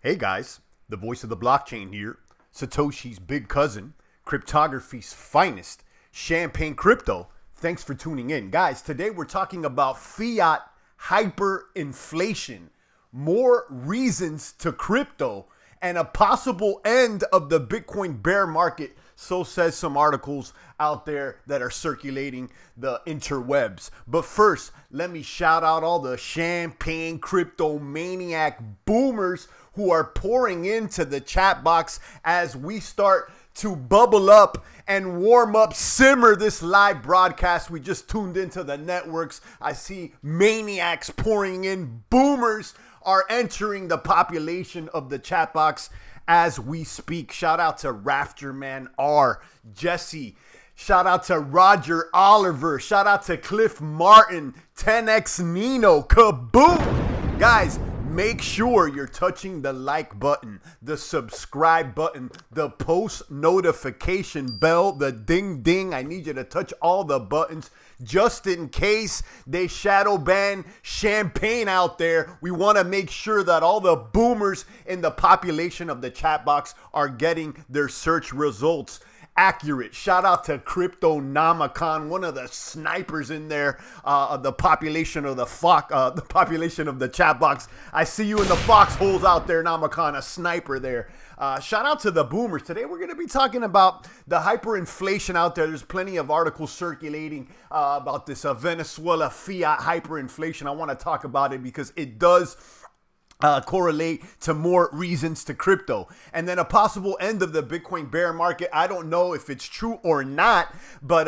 Hey guys, the voice of the blockchain here, Satoshi's big cousin, cryptography's finest, Champagne Crypto. Thanks for tuning in. Guys, today we're talking about fiat hyperinflation, more reasons to crypto, and a possible end of the Bitcoin bear market. So says some articles out there that are circulating the interwebs. But first, let me shout out all the champagne crypto maniac boomers who are pouring into the chat box as we start to bubble up and warm up, simmer this live broadcast. We just tuned into the networks. I see maniacs pouring in. Boomers are entering the population of the chat box as we speak. Shout out to Rafterman R, Jesse. Shout out to Roger Oliver. Shout out to Cliff Martin, 10x Nino. Kaboom! Guys, make sure you're touching the like button, the subscribe button, the post notification bell, the ding ding. I need you to touch all the buttons just in case they shadow ban Champagne out there. We want to make sure that all the boomers in the population of the chat box are getting their search results accurate. Shout out to Cryptonomicon, one of the snipers in there, the population of the population of the chat box. I see you in the foxholes out there, Nomicon, a sniper there. Shout out to the boomers. Today we're going to be talking about the hyperinflation out there. There's plenty of articles circulating about this Venezuela fiat hyperinflation. I want to talk about it because it does correlate to more reasons to crypto. And then a possible end of the Bitcoin bear market. I don't know if it's true or not, but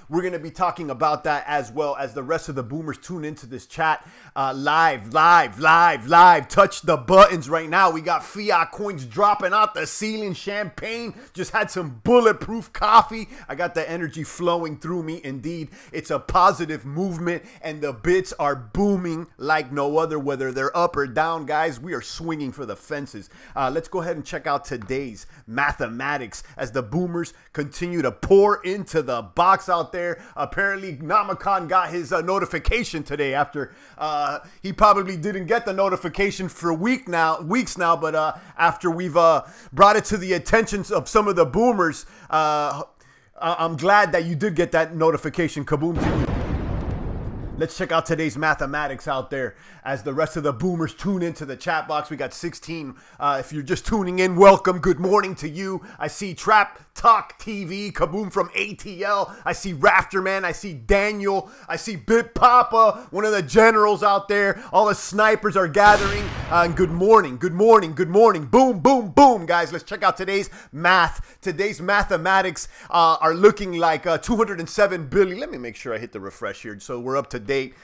we're going to be talking about that as well as the rest of the boomers tune into this chat live. Touch the buttons right now. We got fiat coins dropping out the ceiling. Champagne just had some bulletproof coffee. I got the energy flowing through me. Indeed, it's a positive movement and the bits are booming like no other, whether they're up or down, guys. We are swinging for the fences. Let's go ahead and check out today's mathematics as the boomers continue to pour into the box out there. Apparently, Nomicon got his notification today after he probably didn't get the notification for weeks now. But after we've brought it to the attentions of some of the boomers, I'm glad that you did get that notification. Kaboom to you. Let's check out today's mathematics out there as the rest of the boomers tune into the chat box. We got 16. If you're just tuning in, welcome. Good morning to you. I see Trap Talk TV, Kaboom from ATL. I see Rafterman. I see Daniel. I see Bit Papa, one of the generals out there. All the snipers are gathering. And good morning, good morning, good morning. Boom, boom, boom, guys. Let's check out today's math. Today's mathematics are looking like 207 billion. Let me make sure I hit the refresh here so we're up to date.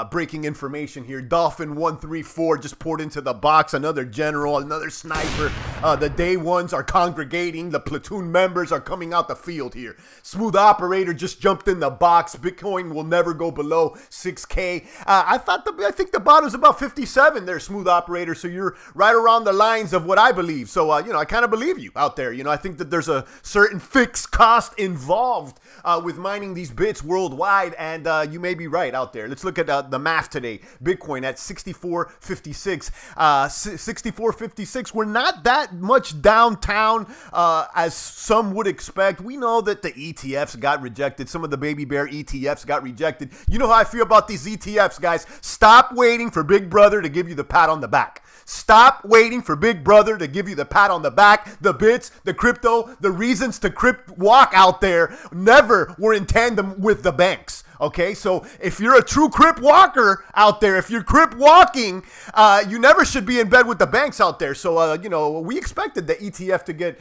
Breaking information here. Dolphin 134 just poured into the box. Another general, another sniper. The day ones are congregating. The platoon members are coming out the field here. Smooth Operator just jumped in the box. Bitcoin will never go below 6K. I think the bottom's about 57 there, Smooth Operator. So you're right around the lines of what I believe. So I kind of believe you out there. I think that there's a certain fixed cost involved with mining these bits worldwide, and you may be right out there. Let's look at the math today. Bitcoin at 64.56. 64.56. We're not that much downtown as some would expect. We know that the ETFs got rejected. Some of the baby bear ETFs got rejected. You know how I feel about these ETFs, guys. Stop waiting for Big Brother to give you the pat on the back. Stop waiting for Big Brother to give you the pat on the back. The bits, the crypto, the reasons to walk out there never were in tandem with the banks. Okay, so if you're a true crip walker out there, if you're crip walking, you never should be in bed with the banks out there. So, we expected the ETF to get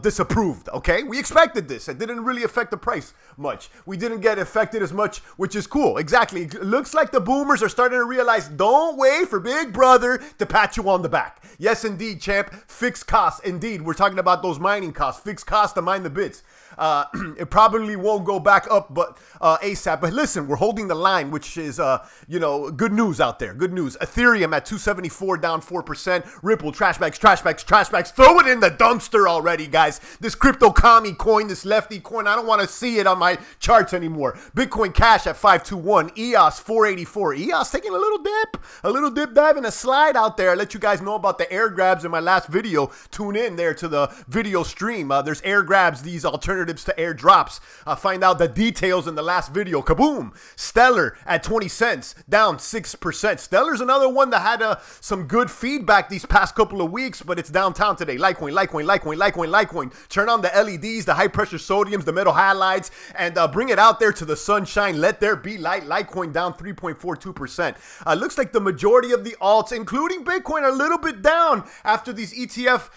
disapproved, okay? We expected this. It didn't really affect the price much. We didn't get affected as much, which is cool. Exactly. It looks like the boomers are starting to realize, don't wait for Big Brother to pat you on the back. Yes, indeed, champ. Fixed costs. Indeed, we're talking about those mining costs. Fixed costs to mine the bits. It probably won't go back up, but ASAP. But listen, we're holding the line, which is, good news out there. Good news. Ethereum at 274, down 4%. Ripple, trash bags. Throw it in the dumpster already, guys. This crypto commie coin, this lefty coin, I don't want to see it on my charts anymore. Bitcoin Cash at 521. EOS 484. EOS taking a little dip dive and a slide out there. I let you guys know about the air grabs in my last video. Tune in there to the video stream. There's air grabs, these alternatives to airdrops. Find out the details in the last video. Kaboom! Stellar at 20 cents, down 6%. Stellar's another one that had some good feedback these past couple of weeks, but it's downtown today. Litecoin. Turn on the LEDs, the high pressure sodiums, the metal halides, and bring it out there to the sunshine. Let there be light. Litecoin down 3.42%. Looks like the majority of the alts, including Bitcoin, are a little bit down after these ETF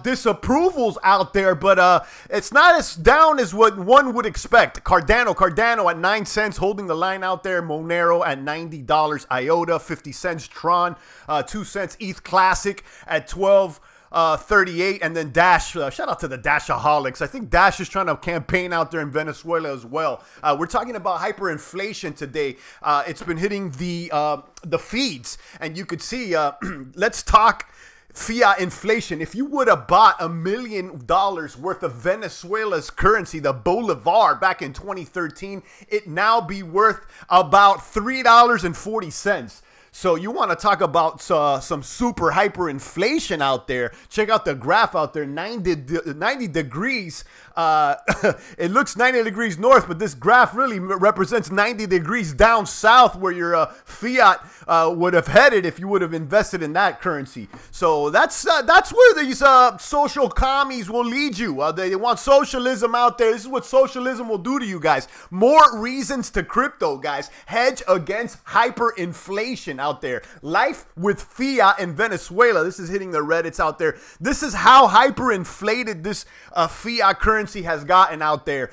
disapprovals out there, but it's not as down as what one would expect. Cardano at 9 cents, holding the line out there. Monero at $90. IOTA 50 cents. Tron 2 cents. ETH Classic at 12.38, and then Dash. Shout out to the Dashaholics. I think Dash is trying to campaign out there in Venezuela as well. We're talking about hyperinflation today. It's been hitting the feeds, and you could see. Let's talk fiat inflation. If you would have bought $1 million worth of Venezuela's currency, the Bolívar, back in 2013, it now be worth about $3.40. So you want to talk about some super hyperinflation out there. Check out the graph out there, 90 degrees. It looks 90 degrees north, but this graph really represents 90 degrees down south where your fiat would have headed if you would have invested in that currency. So that's where these social commies will lead you. They want socialism out there. This is what socialism will do to you guys. More reasons to crypto, guys. Hedge against hyperinflation out there. Life with fiat in Venezuela. This is hitting the Reddits out there. This is how hyperinflated this fiat currency has gotten out there.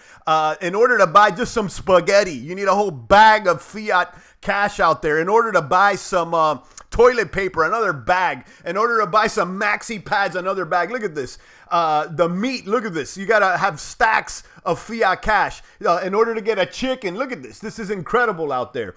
In order to buy just some spaghetti, you need a whole bag of fiat cash out there. In order to buy some toilet paper, another bag. In order to buy some maxi pads, another bag. Look at this. The meat, look at this. You got to have stacks of fiat cash. In order to get a chicken, look at this. This is incredible out there.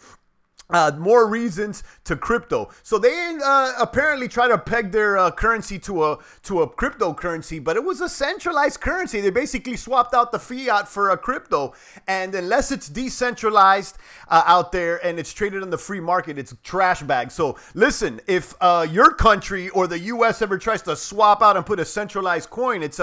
More reasons to crypto. So they apparently try to peg their currency to a cryptocurrency, but it was a centralized currency. They basically swapped out the fiat for a crypto, and unless it's decentralized out there and it's traded on the free market, it's trash bag. So listen, if your country or the U.S. ever tries to swap out and put a centralized coin, it's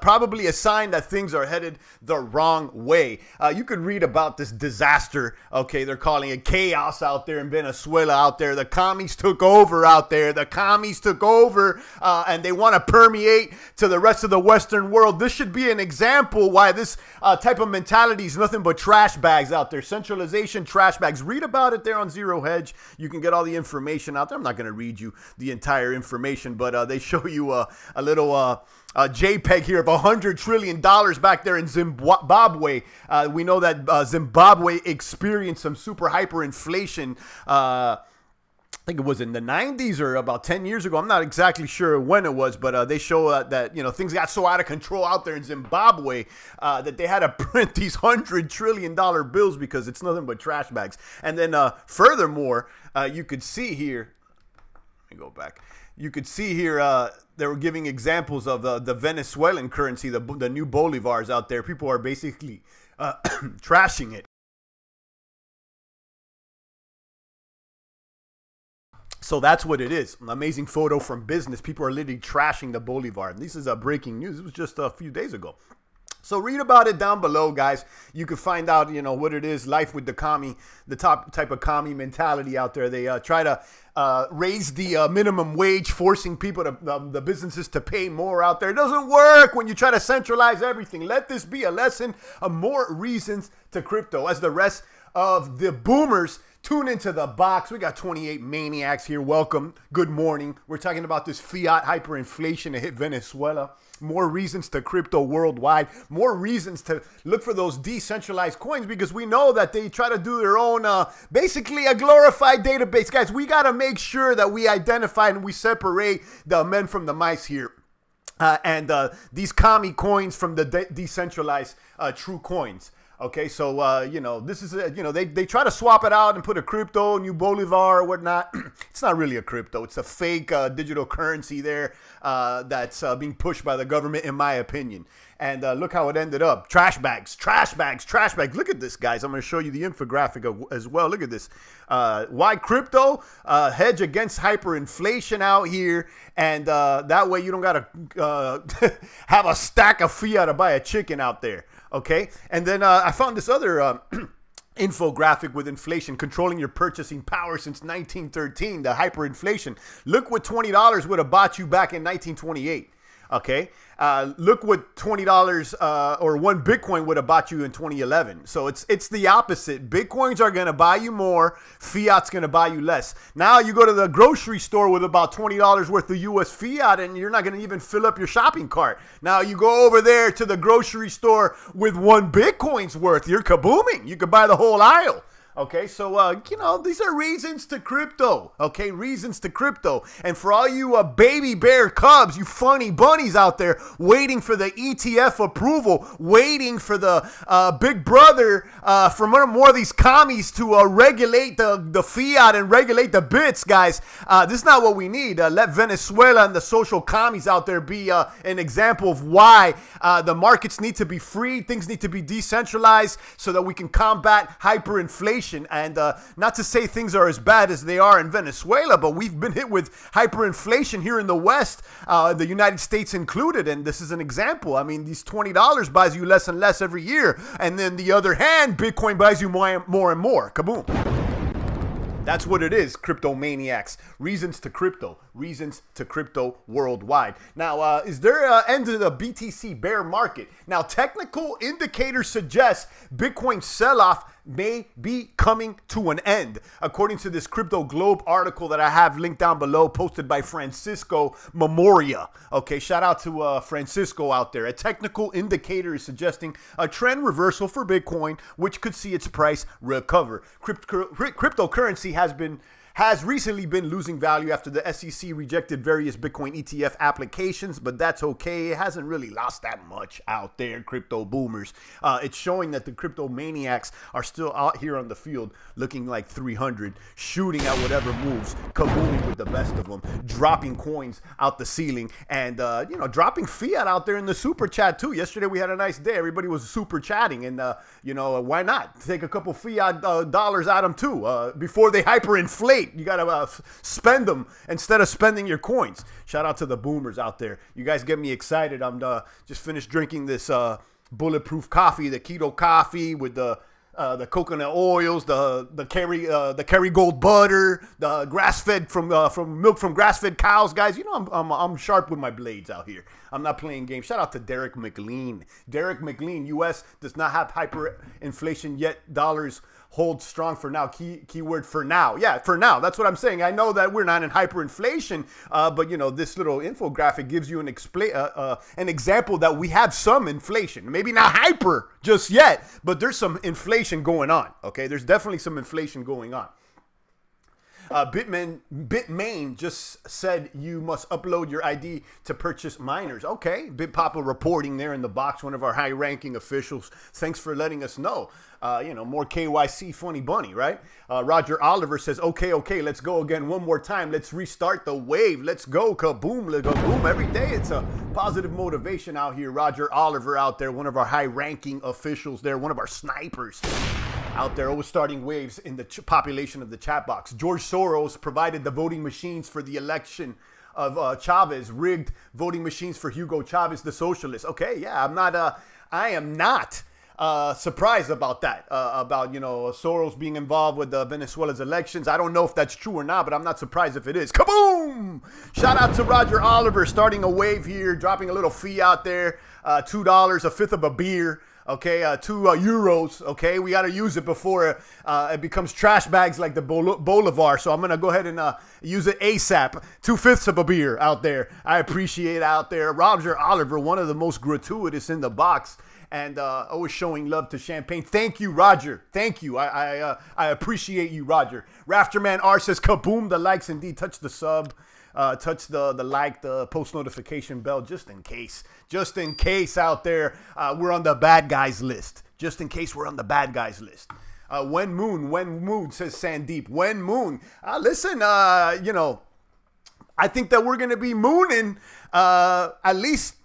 probably a sign that things are headed the wrong way. You could read about this disaster. Okay, they're calling it chaos out there in Venezuela out there. The commies took over out there. The commies took over and they want to permeate to the rest of the Western world. This should be an example why this type of mentality is nothing but trash bags out there. Centralization, trash bags. Read about it there on Zero Hedge. You can get all the information out there. I'm not going to read you the entire information, but they show you a little JPEG here of $100 trillion back there in Zimbabwe. We know that Zimbabwe experienced some super hyperinflation. I think it was in the 90s or about 10 years ago. I'm not exactly sure when it was, but they show that things got so out of control out there in Zimbabwe that they had to print these $100 trillion bills because it's nothing but trash bags. And then furthermore, you could see here. Let me go back. You could see here they were giving examples of the Venezuelan currency, the new Bolívars out there. People are basically trashing it. So that's what it is. An amazing photo from business. People are literally trashing the Bolívar. This is breaking news. It was just a few days ago. So read about it down below, guys. You can find out, what it is. Life with the commie, the top type of commie mentality out there. They try to raise the minimum wage, forcing people to the businesses to pay more out there. It doesn't work when you try to centralize everything. Let this be a lesson of more reasons to crypto. As the rest of the boomers tune into the box. We got 28 maniacs here. Welcome. Good morning. We're talking about this fiat hyperinflation that hit Venezuela. More reasons to crypto worldwide. More reasons to look for those decentralized coins because we know that they try to do their own, basically a glorified database. Guys, we got to make sure that we identify and we separate the men from the mice here. And these commie coins from the decentralized true coins. Okay, so, you know, this is, you know, they try to swap it out and put a crypto, new Bolívar or whatnot. It's not really a crypto. It's a fake digital currency there that's being pushed by the government, in my opinion. And look how it ended up. Trash bags, trash bags, trash bags. Look at this, guys. I'm going to show you the infographic as well. Look at this. Why crypto? Hedge against hyperinflation out here. And that way you don't got to have a stack of fiat to buy a chicken out there. Okay, and then I found this other infographic with inflation controlling your purchasing power since 1913, the hyperinflation. Look what $20 would have bought you back in 1928. Okay, look what $20 or one Bitcoin would have bought you in 2011. So it's the opposite. Bitcoins are going to buy you more. Fiat's going to buy you less. Now you go to the grocery store with about $20 worth of US fiat and you're not going to even fill up your shopping cart. Now you go over there to the grocery store with one Bitcoin's worth. You're kabooming. You could buy the whole aisle. Okay, so, you know, these are reasons to crypto, okay, reasons to crypto. And for all you baby bear cubs, you funny bunnies out there waiting for the ETF approval, waiting for the big brother from more of these commies to regulate the fiat and regulate the bits, guys, this is not what we need. Let Venezuela and the social commies out there be an example of why the markets need to be free, things need to be decentralized so that we can combat hyperinflation. And not to say things are as bad as they are in Venezuela, but we've been hit with hyperinflation here in the West, the United States included. And this is an example. I mean, these $20 buys you less and less every year. And then the other hand, Bitcoin buys you more and more. Kaboom. That's what it is, crypto maniacs. Reasons to crypto. Reasons to crypto worldwide. Now, is there an end to the BTC bear market? Now, technical indicators suggest Bitcoin sell-off may be coming to an end, according to this Crypto Globe article that I have linked down below, posted by Francisco Memoria. Okay, shout out to Francisco out there. A technical indicator is suggesting a trend reversal for Bitcoin, which could see its price recover. Cryptocurrency has recently been losing value after the SEC rejected various Bitcoin ETF applications, but that's okay. It hasn't really lost that much out there, crypto boomers. It's showing that the crypto maniacs are still out here on the field looking like 300, shooting at whatever moves, kabooming with the best of them, dropping coins out the ceiling, and, you know, dropping fiat out there in the super chat too. Yesterday we had a nice day. Everybody was super chatting, and, you know, why not take a couple fiat dollars at them too before they hyperinflate. You got to spend them instead of spending your coins. Shout out to the boomers out there. You guys get me excited. I'm just finished drinking this bulletproof coffee, the keto coffee with the coconut oils, the Kerrygold butter, the grass-fed from milk from grass-fed cows, guys. You know I'm sharp with my blades out here. I'm not playing games. Shout out to Derek McLean. Derek McLean, U.S. does not have hyperinflation yet. Dollars hold strong for now. Keyword for now. Yeah, for now. That's what I'm saying. I know that we're not in hyperinflation, but you know, this little infographic gives you an example that we have some inflation. Maybe not hyper just yet, but there's some inflation going on. Okay, there's definitely some inflation going on. Bitmain just said you must upload your ID to purchase miners. Okay, BitPapa reporting there in the box, one of our high-ranking officials. Thanks for letting us know. You know, more KYC funny bunny, right? Roger Oliver says, okay, let's go again one more time. Let's restart the wave. Let's go, kaboom, let's go, boom. Every day it's a positive motivation out here. Roger Oliver out there, one of our high-ranking officials there, one of our snipers out there, always starting waves in the population of the chat box. George Soros provided the voting machines for the election of Chavez, rigged voting machines for Hugo Chavez, the socialist. Okay, yeah, I am not surprised about that, about, you know, Soros being involved with Venezuela's elections. I don't know if that's true or not, but I'm not surprised if it is. Kaboom! Shout out to Roger Oliver starting a wave here, dropping a little fee out there, $2, a fifth of a beer. Okay, 2 euros. Okay, we got to use it before it becomes trash bags like the Bolivar. So I'm going to go ahead and use it ASAP. 2/5 of a beer out there. I appreciate it out there. Roger Oliver, one of the most gratuitous in the box. And always showing love to Champagne. Thank you, Roger. Thank you. I appreciate you, Roger. Rafterman R says, kaboom, the likes indeed. Touch the sub. Touch the like, the post notification bell, just in case out there we're on the bad guys list. just in case we're on the bad guys list. When moon, says Sandeep. When moon. Listen, you know, I think that we're going to be mooning at least.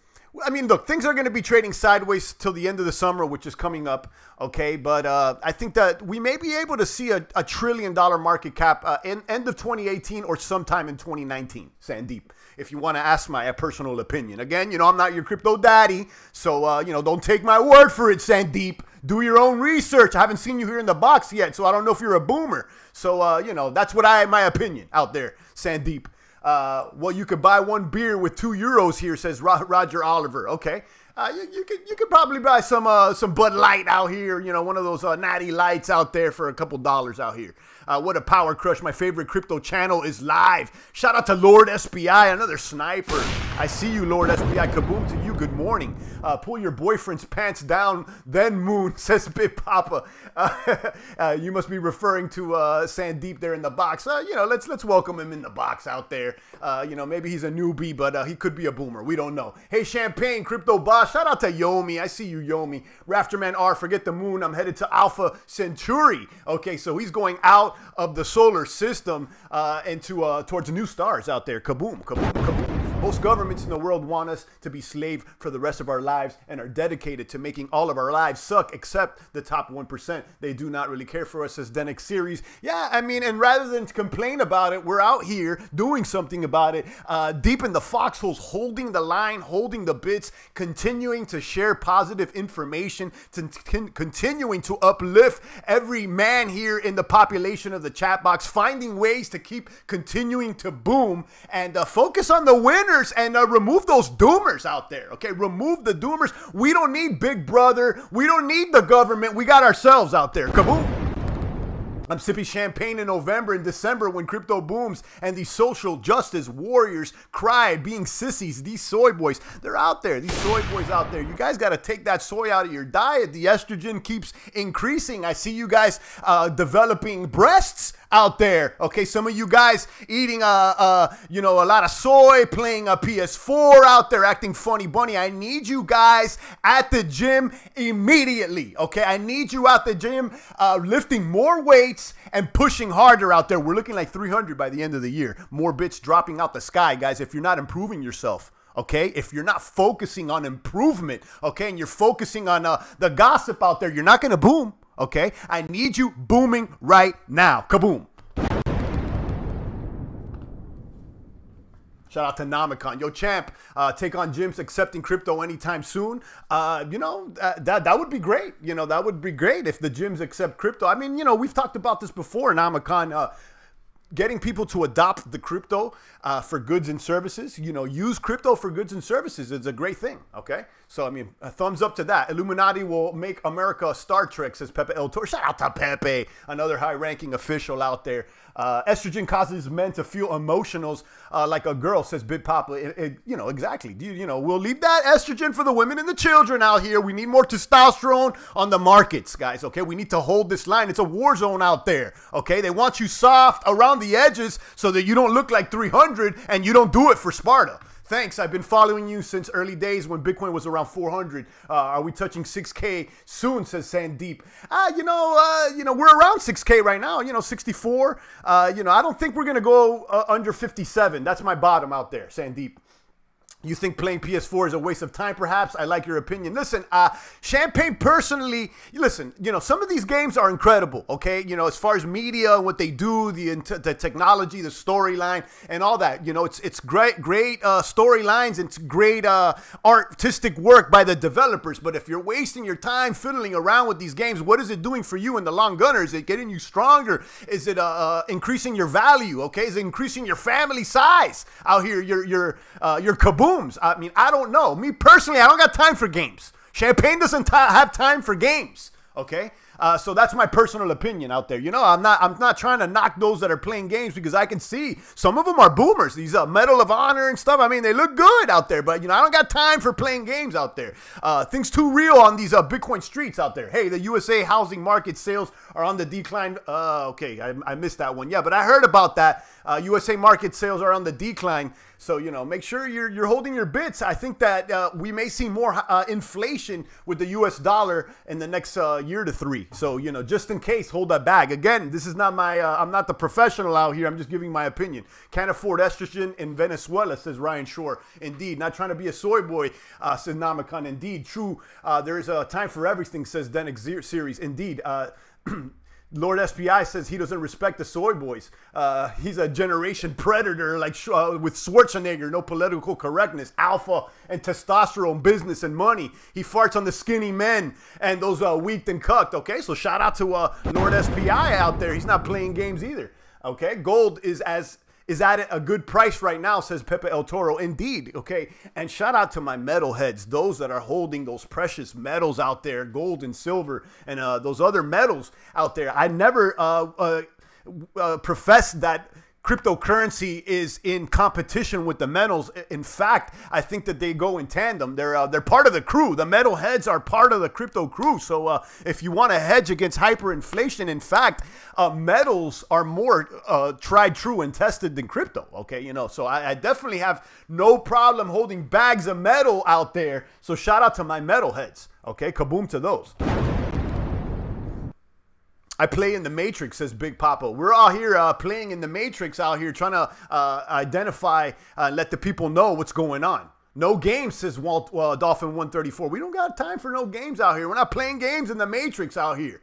I mean, look, things are going to be trading sideways till the end of the summer, which is coming up, okay? But I think that we may be able to see a $1 trillion market cap end of 2018 or sometime in 2019, Sandeep, if you want to ask my personal opinion. Again, you know, I'm not your crypto daddy, so, you know, don't take my word for it, Sandeep. Do your own research. I haven't seen you here in the box yet, so I don't know if you're a boomer. So, you know, that's what my opinion out there, Sandeep. Well, you could buy one beer with €2 here, says Roger Oliver. Okay. You could probably buy some Bud Light out here, you know, one of those natty lights out there for a couple dollars out here. What a power crush. My favorite crypto channel is live. Shout out to Lord SBI, another sniper. I see you, Lord SBI. Kaboom to you. Good morning. Pull your boyfriend's pants down, then moon, says Big Papa. You must be referring to Sandeep there in the box. You know, let's welcome him in the box out there. You know, maybe he's a newbie, but he could be a boomer. We don't know. Hey, Champagne, Crypto Boss. Shout out to Yomi. I see you, Yomi. Rafterman R, forget the moon. I'm headed to Alpha Centauri. Okay, so he's going out of the solar system and towards new stars out there. Kaboom, kaboom, kaboom. Most governments in the world want us to be slave for the rest of our lives and are dedicated to making all of our lives suck except the top 1%. They do not really care for us, says Denick Series. Yeah, I mean, and rather than complain about it, we're out here doing something about it. Deep in the foxholes, holding the line, holding the bits, continuing to share positive information, continuing to uplift every man here in the population of the chat box, finding ways to keep continuing to boom and focus on the winners and remove those doomers out there, okay? Remove the doomers. We don't need Big Brother. We don't need the government. We got ourselves out there. Kaboom. I'm sipping champagne in November and December when crypto booms and these social justice warriors cry being sissies. These soy boys, they're out there. These soy boys out there. You guys got to take that soy out of your diet. The estrogen keeps increasing. I see you guys developing breasts out there. Okay, some of you guys eating you know, a lot of soy, playing a PS4 out there, acting funny bunny. I need you guys at the gym immediately. Okay, I need you at the gym lifting more weights and pushing harder out there. We're looking like 300 by the end of the year. More bits dropping out the sky, guys, if you're not improving yourself. Okay, if you're not focusing on improvement, okay, and you're focusing on the gossip out there, you're not going to boom. Okay, I need you booming right now. Kaboom. Shout out to Namicon. Yo, champ, take on gyms accepting crypto anytime soon. You know, that would be great. You know, that would be great if the gyms accept crypto. I mean, you know, we've talked about this before, Namicon. Getting people to adopt the crypto for goods and services, you know, use crypto for goods and services is a great thing, okay? So, I mean, a thumbs up to that. Illuminati will make America Star Trek, says Pepe El Toro. Shout out to Pepe, another high-ranking official out there. Estrogen causes men to feel emotionals like a girl, says Big Papa. You know, exactly. You know, we'll leave that estrogen for the women and the children out here. We need more testosterone on the markets, guys, okay? We need to hold this line. It's a war zone out there, okay? They want you soft around the edges so that you don't look like 300 and you don't do it for Sparta. Thanks. I've been following you since early days when Bitcoin was around 400. Are we touching 6K soon, says Sandeep. You know, we're around 6K right now, you know, 64. You know, I don't think we're going to go under 57. That's my bottom out there, Sandeep. You think playing PS4 is a waste of time, perhaps? I like your opinion. Listen, Champagne personally, listen, you know, some of these games are incredible, okay? You know, as far as media, what they do, the technology, the storyline, and all that. You know, it's great storylines. It's great artistic work by the developers. But if you're wasting your time fiddling around with these games, what is it doing for you in the long gunner? Is it getting you stronger? Is it increasing your value, okay? Is it increasing your family size out here, your kaboom? I mean, I don't know. Me personally, I don't got time for games. Champagne doesn't have time for games, okay? So that's my personal opinion out there. You know, I'm not trying to knock those that are playing games, because I can see some of them are boomers. These Medal of Honor and stuff. I mean, they look good out there, but you know, I don't got time for playing games out there. Things too real on these Bitcoin streets out there. Hey, the USA housing market sales are on the decline. Okay, I missed that one. Yeah, but I heard about that. USA market sales are on the decline. So, you know, make sure you're holding your bits. I think that we may see more inflation with the US dollar in the next year to 3. So, you know, just in case, hold that bag. Again, this is not my, I'm not the professional out here. I'm just giving my opinion. Can't afford estrogen in Venezuela, says Ryan Shore. Indeed. Not trying to be a soy boy, says Namacon. Indeed. True. There is a time for everything, says Denick Series. Indeed. Lord SPI says he doesn't respect the soy boys. He's a generation predator, like with Schwarzenegger, no political correctness, alpha and testosterone, business and money. He farts on the skinny men and those weak and cucked. Okay, so shout out to Lord SPI out there. He's not playing games either. Okay, gold is at a good price right now, says Pepe El Toro. Indeed, okay. And shout out to my metal heads, those that are holding those precious metals out there, gold and silver and those other metals out there. I never professed that cryptocurrency is in competition with the metals. In fact, I think that they go in tandem. They're part of the crew. The metal heads are part of the crypto crew. So if you want to hedge against hyperinflation, in fact, metals are more tried, true, and tested than crypto. Okay, you know, so I definitely have no problem holding bags of metal out there. So shout out to my metal heads. Okay, kaboom to those. I play in the Matrix, says Big Papa. We're all here playing in the Matrix out here, trying to identify, let the people know what's going on. No games, says Dolphin 134. We don't got time for no games out here. We're not playing games in the Matrix out here.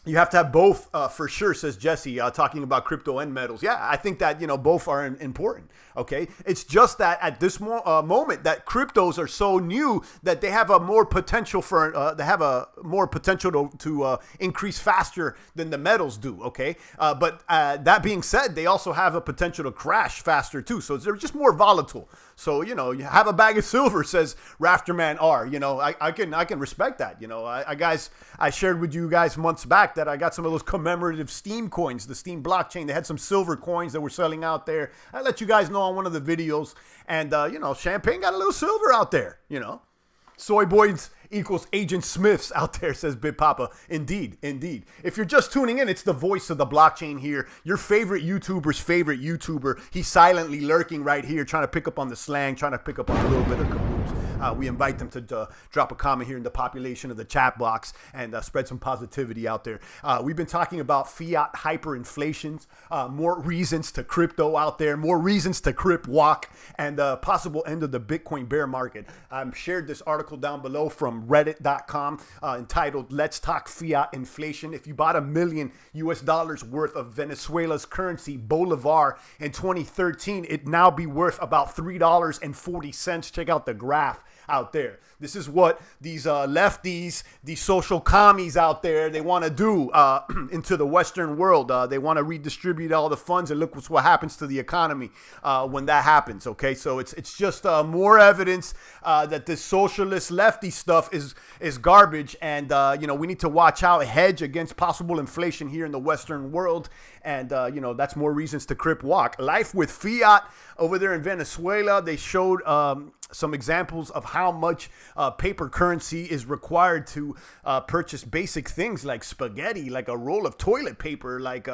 You have to have both for sure, says Jesse, talking about crypto and metals. Yeah, I think that, you know, both are important, okay? It's just that at this moment that cryptos are so new that they have a more potential for, to increase faster than the metals do, okay? But that being said, they also have a potential to crash faster too. So they're just more volatile. So, you know, you have a bag of silver, says Rafterman R. You know, I can respect that. You know, I shared with you guys months back that I got some of those commemorative Steem coins, the Steem blockchain. They had some silver coins that were selling out there. I let you guys know on one of the videos. And, you know, Champagne got a little silver out there, you know. Soy boys equals Agent Smiths out there, says Big Papa. Indeed, indeed. If you're just tuning in, it's the voice of the blockchain here. Your favorite YouTuber's favorite YouTuber. He's silently lurking right here, trying to pick up on the slang, trying to pick up on a little bit of caboose. We invite them to drop a comment here in the population of the chat box and spread some positivity out there. We've been talking about fiat hyperinflations, more reasons to crypto out there, more reasons to crip walk, and the possible end of the Bitcoin bear market. I've shared this article down below from reddit.com entitled "Let's Talk Fiat Inflation." If you bought $1 million US worth of Venezuela's currency, Bolívar, in 2013, it'd now be worth about $3.40. Check out the graph out there. This is what these lefties, these social commies out there, they want to do into the Western world. They want to redistribute all the funds, and look what happens to the economy when that happens. Okay, so it's just more evidence that this socialist lefty stuff is garbage, and you know, we need to watch out, hedge against possible inflation here in the Western world. And, you know, that's more reasons to crip walk. Life with fiat over there in Venezuela. They showed some examples of how much paper currency is required to purchase basic things like spaghetti, like a roll of toilet paper, like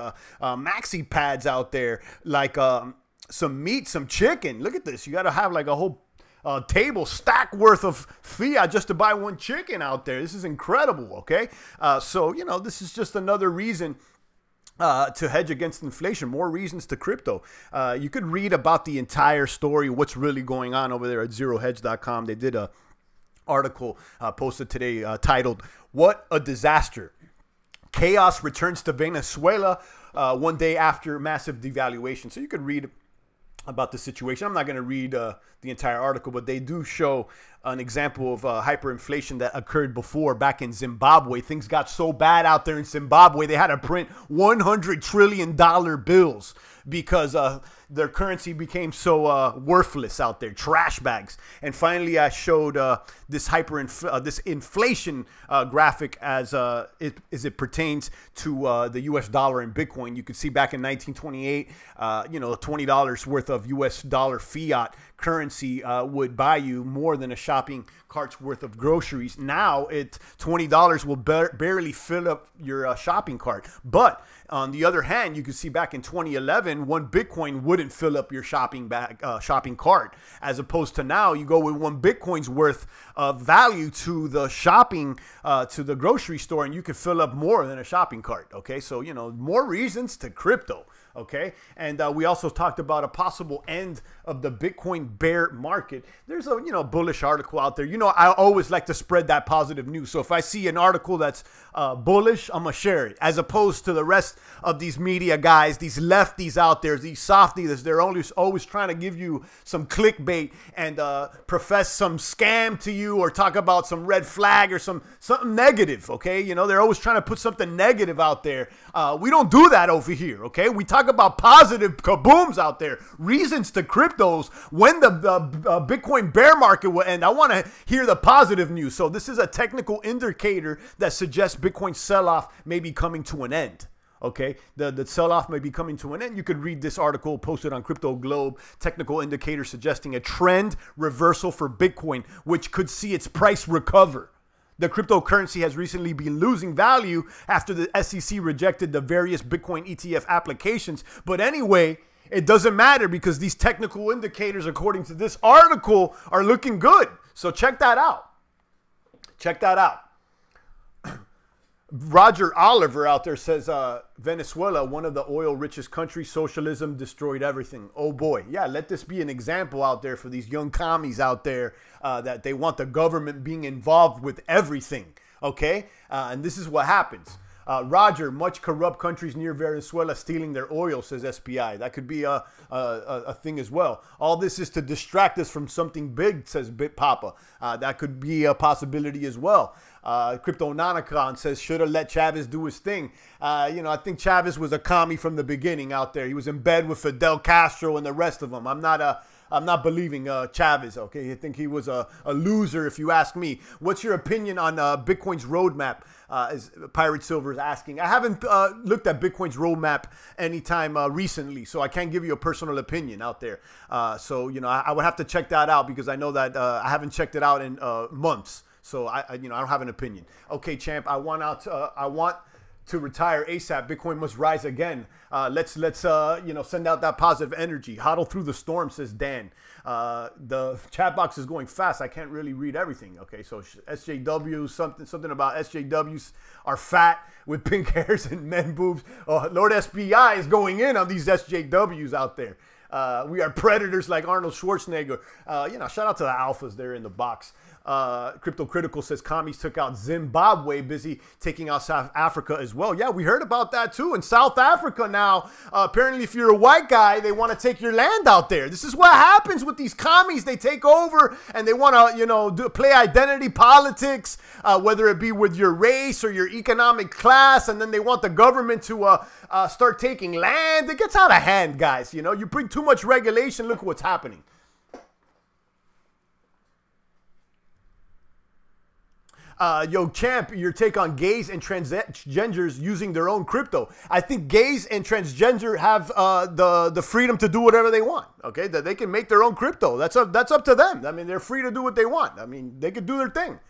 maxi pads out there, like some meat, some chicken. Look at this. You got to have like a whole table stack worth of fiat just to buy one chicken out there. This is incredible, okay? So, you know, this is just another reason to hedge against inflation, more reasons to crypto. You could read about the entire story, what's really going on over there at zerohedge.com. They did a article posted today titled, "What a Disaster. Chaos Returns to Venezuela one day after massive devaluation." So you could read about the situation. I'm not going to read the entire article, but they do show an example of hyperinflation that occurred before back in Zimbabwe. Things got so bad out there in Zimbabwe, they had to print $100 trillion bills because their currency became so worthless out there, trash bags. And finally, I showed this this inflation graphic as it pertains to the U.S. dollar and Bitcoin. You could see back in 1928, $20 worth of U.S. dollar fiat currency would buy you more than a shopping cart's worth of groceries. Now, $20 will barely fill up your shopping cart. But on the other hand, you can see back in 2011, one Bitcoin wouldn't fill up your shopping cart, as opposed to now, you go with one Bitcoin's worth of value to the to the grocery store, and you can fill up more than a shopping cart. Okay, so more reasons to crypto. Okay, and we also talked about a possible end of the Bitcoin bear market. There's a bullish article out there. I always like to spread that positive news. So if I see an article that's bullish, I'm gonna share it, as opposed to the rest of these media guys, these lefties out there, these softies. They're always trying to give you some clickbait and profess some scam to you, or talk about some red flag or something negative. Okay, they're always trying to put something negative out there. We don't do that over here. Okay, we talk about positive kabooms out there, reasons to cryptos when the Bitcoin bear market will end. I want to hear the positive news. So this is a technical indicator that suggests Bitcoin sell-off may be coming to an end. Okay, the sell-off may be coming to an end. You could read this article posted on Crypto Globe, technical indicator suggesting a trend reversal for Bitcoin, which could see its price recover. The cryptocurrency has recently been losing value after the SEC rejected the various Bitcoin ETF applications. But anyway, it doesn't matter because these technical indicators, according to this article, are looking good. So check that out. Check that out. Roger Oliver out there says, Venezuela, one of the oil richest countries, socialism destroyed everything. Oh boy. Yeah, let this be an example out there for these young commies out there that they want the government being involved with everything. Okay? And this is what happens. Roger, much corrupt countries near Venezuela stealing their oil, says SPI. That could be a thing as well. All this is to distract us from something big, says BitPapa. That could be a possibility as well. Cryptonomicon says, should have let Chavez do his thing. I think Chavez was a commie from the beginning out there. He was in bed with Fidel Castro and the rest of them. I'm not believing Chavez, okay? I think he was a loser, if you ask me. What's your opinion on Bitcoin's roadmap, as Pirate Silver is asking? I haven't looked at Bitcoin's roadmap anytime recently, so I can't give you a personal opinion out there. So, I would have to check that out because I know that I haven't checked it out in months. So, I don't have an opinion. Okay, champ, I want to retire ASAP. Bitcoin must rise again. Let's send out that positive energy. Hodl through the storm, says Dan. The chat box is going fast. I can't really read everything. Okay, so SJWs, something about SJWs are fat with pink hairs and men boobs. Lord SBI is going in on these SJWs out there. We are predators like Arnold Schwarzenegger. Shout out to the alphas there in the box. Crypto Critical says commies took out Zimbabwe, busy taking out South Africa as well. Yeah, we heard about that too. In South Africa now, apparently if you're a white guy, they want to take your land out there. This is what happens with these commies. They take over and they want to, play identity politics, whether it be with your race or your economic class, and then they want the government to start taking land. It gets out of hand, guys. You bring too much regulation. Look what's happening. Yo, champ, your take on gays and transgenders using their own crypto. I think gays and transgender have the freedom to do whatever they want. Okay, that they can make their own crypto. That's up to them. I mean, they're free to do what they want. I mean, they could do their thing.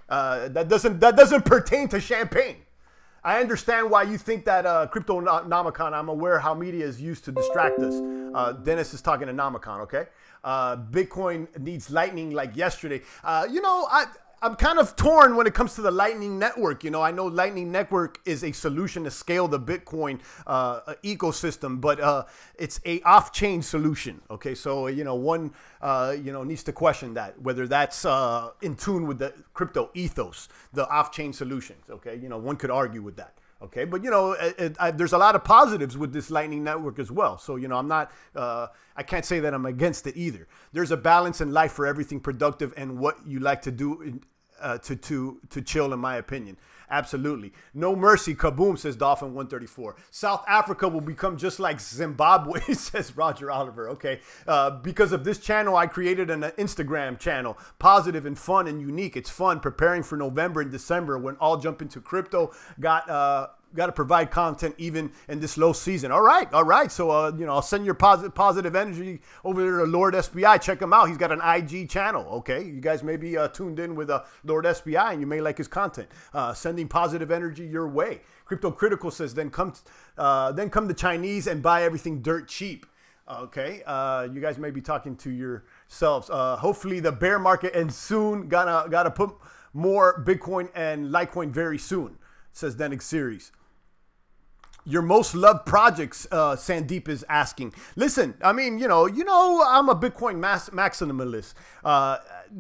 That doesn't pertain to champagne. I understand why you think that Cryptonomicon. I'm aware how media is used to distract us. Dennis is talking to Nomicon. Okay, Bitcoin needs lightning like yesterday. I'm kind of torn when it comes to the Lightning Network. I know Lightning Network is a solution to scale the Bitcoin ecosystem, but it's a off-chain solution. Okay, so one needs to question that, whether that's in tune with the crypto ethos, the off-chain solutions. Okay, one could argue with that. Okay, but there's a lot of positives with this Lightning Network as well. So I'm not, I can't say that I'm against it either. There's a balance in life for everything productive and what you like to do to chill, in my opinion. Absolutely. No mercy. Kaboom, says Dolphin 134. South Africa will become just like Zimbabwe, says Roger Oliver. Okay. Because of this channel, I created an Instagram channel. Positive and fun and unique. It's fun preparing for November and December when all jump into crypto. Got to provide content even in this low season. All right. So, you know, I'll send your positive energy over there to Lord SBI. Check him out. He's got an IG channel. Okay. You guys may be tuned in with Lord SBI and you may like his content. Sending positive energy your way. Crypto Critical says, then come the Chinese and buy everything dirt cheap. Okay. You guys may be talking to yourselves. Hopefully the bear market ends soon. Gotta put more Bitcoin and Litecoin very soon, says Denig Series. Your most loved projects, Sandeep is asking. Listen, I mean, you know, I'm a Bitcoin maximalist.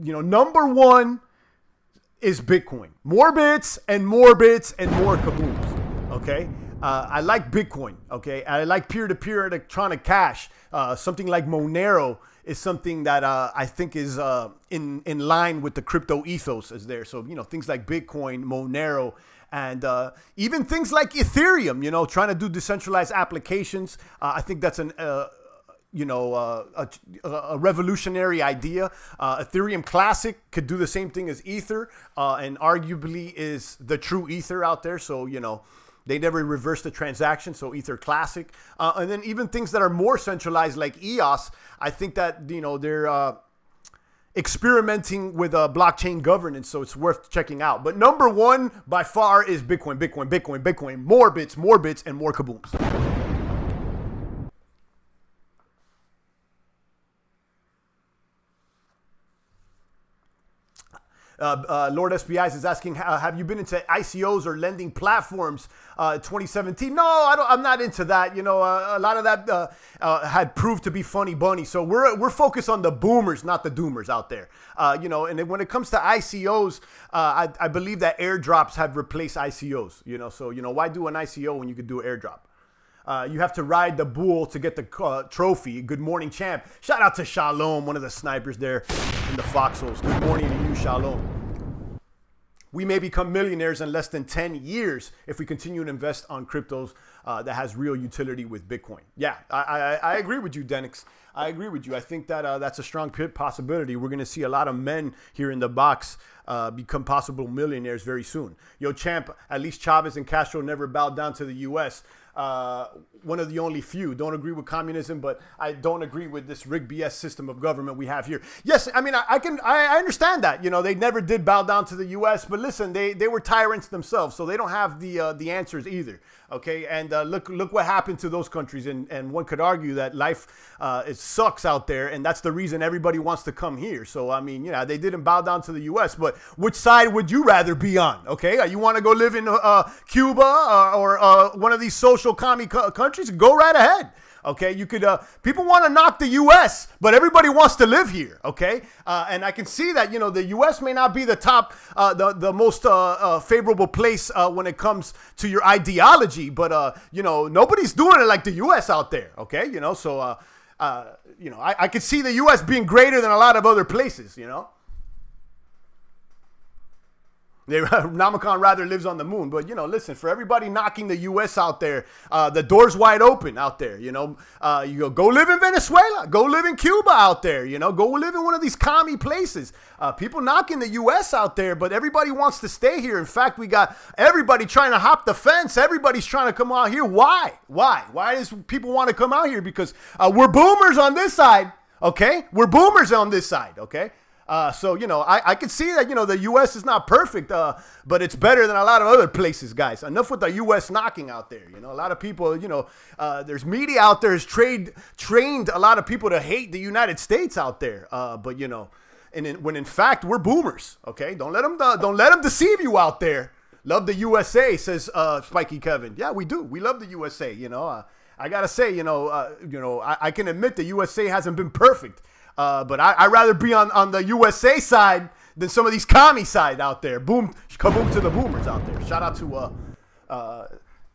You know, number one is Bitcoin. More bits and more bits and more kabooms. Okay. I like Bitcoin. Okay. I like peer-to-peer electronic cash. Something like Monero is something that I think is in line with the crypto ethos is there. So, you know, things like Bitcoin, Monero, and even things like Ethereum, you know, trying to do decentralized applications. I think that's a revolutionary idea. Ethereum Classic could do the same thing as Ether, and arguably is the true Ether out there. So, you know, they never reverse the transaction. So Ether Classic, and then even things that are more centralized like EOS. I think that, you know, they're experimenting with blockchain governance, so it's worth checking out. But number one by far is Bitcoin, Bitcoin, Bitcoin, Bitcoin. More bits, and more kabooms. Lord SBI is asking, have you been into ICOs or lending platforms 2017? No, I'm not into that. You know, a lot of that had proved to be funny bunny. So we're focused on the boomers, not the doomers out there. You know, and when it comes to ICOs, I believe that airdrops have replaced ICOs. You know, so, you know, why do an ICO when you could do an airdrop? You have to ride the bull to get the trophy. Good morning, champ. Shout out to Shalom, one of the snipers there in the foxholes. Good morning to you, Shalom. We may become millionaires in less than 10 years if we continue to invest on cryptos that has real utility with Bitcoin. Yeah, I agree with you, Denix. I agree with you. I think that that's a strong possibility. We're going to see a lot of men here in the box become possible millionaires very soon. Yo, champ, at least Chavez and Castro never bowed down to the U.S. One of the only few. Don't agree with communism, but I don't agree with this rigged BS system of government we have here. Yes, I mean, I understand that. You know, they never did bow down to the U.S., but listen, they were tyrants themselves, so they don't have the answers either. Okay, and look what happened to those countries, and one could argue that life it sucks out there, and that's the reason everybody wants to come here. So I mean, you know, they didn't bow down to the U.S., but which side would you rather be on? Okay, you want to go live in Cuba or one of these social commie countries? Go right ahead. Okay, you could. People want to knock the U.S., but everybody wants to live here. Okay, and I can see that, you know, the U.S. may not be the top, the most favorable place when it comes to your ideology, but you know, nobody's doing it like the U.S. out there. Okay, you know, so you know, I could see the U.S. being greater than a lot of other places. You know. Namacon rather lives on the moon, but you know, listen, for everybody knocking the U.S. out there, the door's wide open out there. You know, you go live in Venezuela, go live in Cuba out there. You know, go live in one of these commie places. People knocking the U.S. out there, but everybody wants to stay here. In fact, we got everybody trying to hop the fence. Everybody's trying to come out here. Why? Why does people want to come out here? Because we're boomers on this side. Okay, we're boomers on this side. Okay. So, you know, I can see that, you know, the U.S. is not perfect, but it's better than a lot of other places, guys. Enough with the U.S. knocking out there. You know, a lot of people, you know, there's media out there has trained a lot of people to hate the United States out there. But, you know, when in fact we're boomers. OK, don't let them deceive you out there. Love the USA, says Spiky Kevin. Yeah, we do. We love the USA. You know, I got to say, you know, I can admit the USA hasn't been perfect. But I'd rather be on the USA side than some of these commie side out there. Boom, kaboom to the boomers out there. Shout out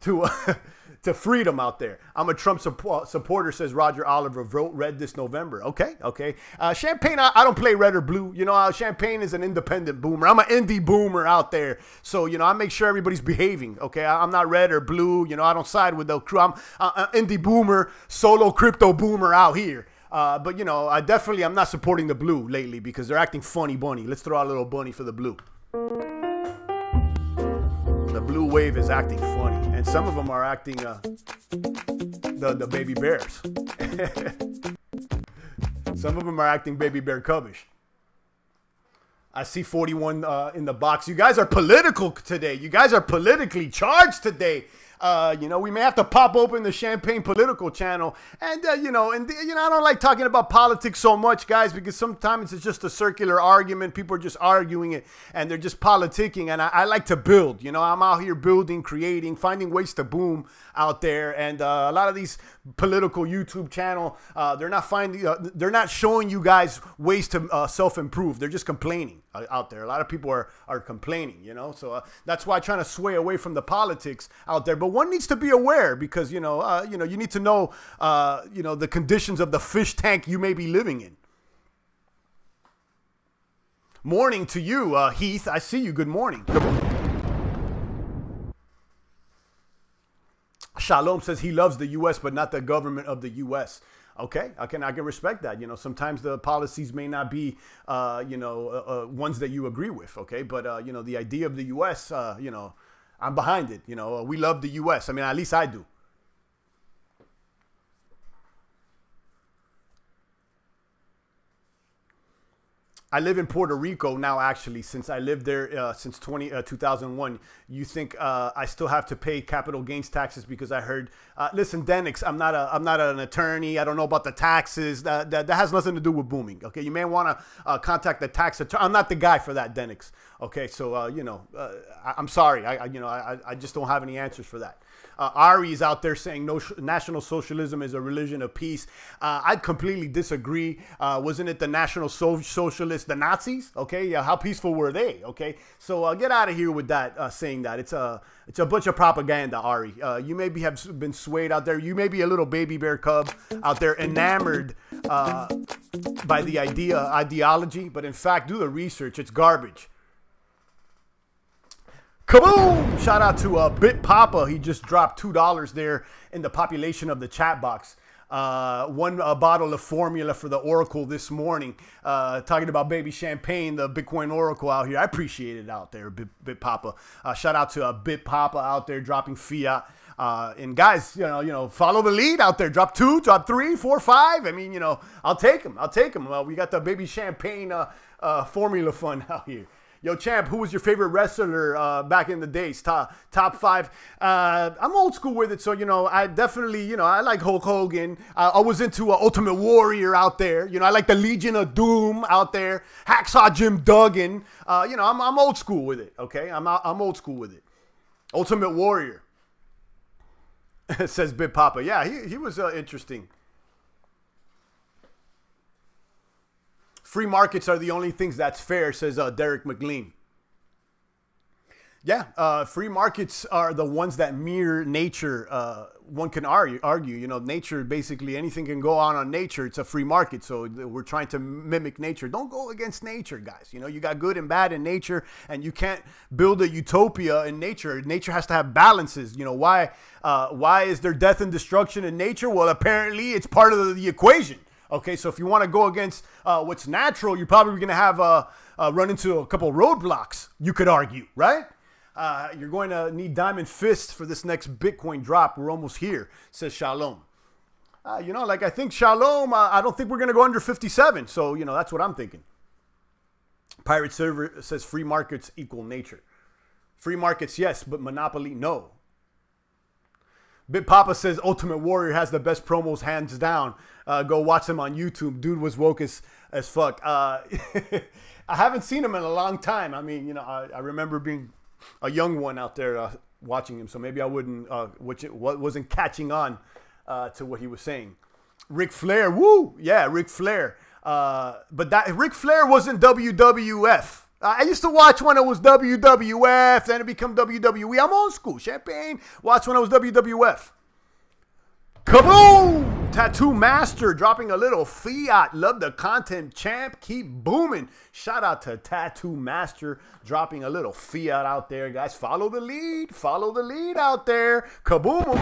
to to freedom out there. I'm a Trump supporter, says Roger Oliver. Vote red this November. Okay, okay. Champagne, I don't play red or blue. You know, Champagne is an independent boomer. I'm an indie boomer out there. So, you know, I make sure everybody's behaving. Okay, I'm not red or blue. You know, I don't side with the crew. I'm an indie boomer, solo crypto boomer out here. But, you know, I'm not supporting the blue lately because they're acting funny bunny. Let's throw out a little bunny for the blue. The blue wave is acting funny. And some of them are acting the baby bears. Some of them are acting baby bear cubbish. I see 41 in the box. You guys are political today. You guys are politically charged today. You know, we may have to pop open the Champagne political channel. And, you know, I don't like talking about politics so much, guys, because sometimes it's just a circular argument. People are just arguing it and they're just politicking. And I like to build. You know, I'm out here building, creating, finding ways to boom out there. And a lot of these political YouTube channel, they're not showing you guys ways to self-improve. They're just complaining out there. A lot of people are complaining, you know. So that's why I'm trying to sway away from the politics out there. But one needs to be aware because, you know, you need to know, you know, the conditions of the fish tank you may be living in. Morning to you, Heath. I see you. Good morning. Good morning. Shalom says he loves the U.S. but not the government of the U.S. Okay, I can respect that. You know, sometimes the policies may not be, you know, ones that you agree with. Okay, but you know, the idea of the U.S., you know, I'm behind it. You know, we love the U.S. I mean, at least I do. I live in Puerto Rico now, actually, since I lived there since 2001. You think I still have to pay capital gains taxes because I heard, listen, Denix, I'm not an attorney. I don't know about the taxes. That has nothing to do with booming. Okay, you may want to contact the tax attorney. I'm not the guy for that, Denix. Okay, so you know, I'm sorry. I just don't have any answers for that. Ari is out there saying no, National Socialism is a religion of peace. I'd completely disagree. Wasn't it the National Socialists, the Nazis? Okay, yeah, how peaceful were they? Okay, so get out of here with that, saying that. It's a bunch of propaganda, Ari. You maybe have been swayed out there. You may be a little baby bear cub out there enamored by the ideology, but in fact, do the research. It's garbage. Kaboom! Shout out to Bit Papa. He just dropped $2 there in the population of the chat box. One bottle of formula for the Oracle this morning. Talking about baby champagne, the Bitcoin Oracle out here. I appreciate it out there, Bit Papa. Shout out to Bit Papa out there dropping fiat. And guys, you know, follow the lead out there. Drop 2, drop 3, 4, 5. I mean, you know, I'll take them. I'll take them. We got the baby champagne formula fund out here. Yo, champ, who was your favorite wrestler back in the days? Top 5. I'm old school with it, so, you know, I definitely, you know, I like Hulk Hogan. I was into Ultimate Warrior out there. You know, I like the Legion of Doom out there. Hacksaw Jim Duggan. You know, I'm old school with it, okay? I'm old school with it. Ultimate Warrior. Says Bit Papa. Yeah, he was interesting. Free markets are the only things that's fair, says Derek McLean. Yeah, free markets are the ones that mirror nature. One can argue, you know, nature, basically anything can go on nature. It's a free market. So we're trying to mimic nature. Don't go against nature, guys. You know, you got good and bad in nature, and you can't build a utopia in nature. Nature has to have balances. You know, why is there death and destruction in nature? Well, apparently it's part of the equation. Okay, so if you want to go against what's natural, you're probably going to have run into a couple roadblocks, you could argue, right? You're going to need diamond fists for this next Bitcoin drop. We're almost here, says Shalom. You know, like I think Shalom, I don't think we're going to go under 57. So, you know, that's what I'm thinking. Pirate Server says free markets equal nature. Free markets, yes, but monopoly, no. Bit Papa says Ultimate Warrior has the best promos hands down. Go watch him on YouTube. Dude was woke as fuck. I haven't seen him in a long time. I mean, you know, I remember being a young one out there watching him. So maybe I wouldn't, wasn't catching on to what he was saying. Ric Flair, woo! Yeah, Ric Flair. But that Ric Flair wasn't WWF. I used to watch when it was WWF, then it became WWE. I'm old school. Champagne, watch when it was WWF. Kaboom! Tattoo Master dropping a little fiat. Love the content, champ. Keep booming. Shout out to Tattoo Master dropping a little fiat out there, guys. Follow the lead. Follow the lead out there. Kaboom!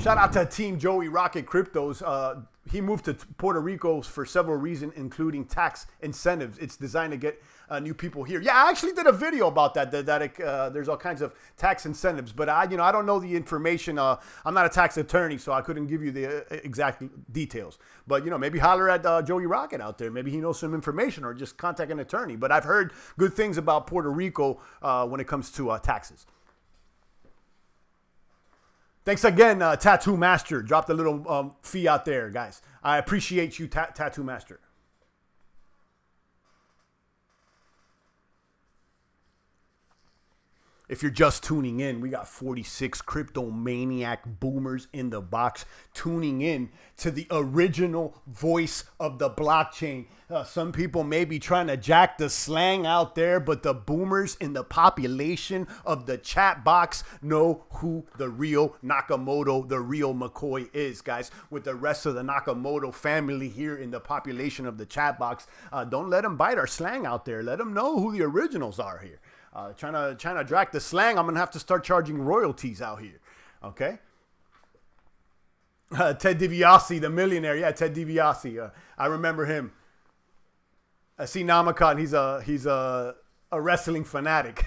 Shout out to Team Joey Rocket Cryptos. He moved to Puerto Rico for several reasons, including tax incentives. It's designed to get new people here. Yeah, I actually did a video about that. There's all kinds of tax incentives, but I don't know the information. I'm not a tax attorney, so I couldn't give you the exact details. But maybe holler at Joey Rocket out there. Maybe he knows some information, or just contact an attorney. But I've heard good things about Puerto Rico when it comes to taxes. Thanks again, Tattoo Master. Dropped a little fee out there, guys. I appreciate you, Tattoo Master. If you're just tuning in, we got 46 crypto maniac boomers in the box tuning in to the original voice of the blockchain. Some people may be trying to jack the slang out there, but the boomers in the population of the chat box know who the real Nakamoto, the real McCoy is, guys. With the rest of the Nakamoto family here in the population of the chat box, don't let them bite our slang out there. Let them know who the originals are here. Trying to drag the slang, I'm going to have to start charging royalties out here. Okay? Ted DiBiase, the millionaire. Yeah, Ted DiBiase. I remember him. I see Namakan. He's a wrestling fanatic.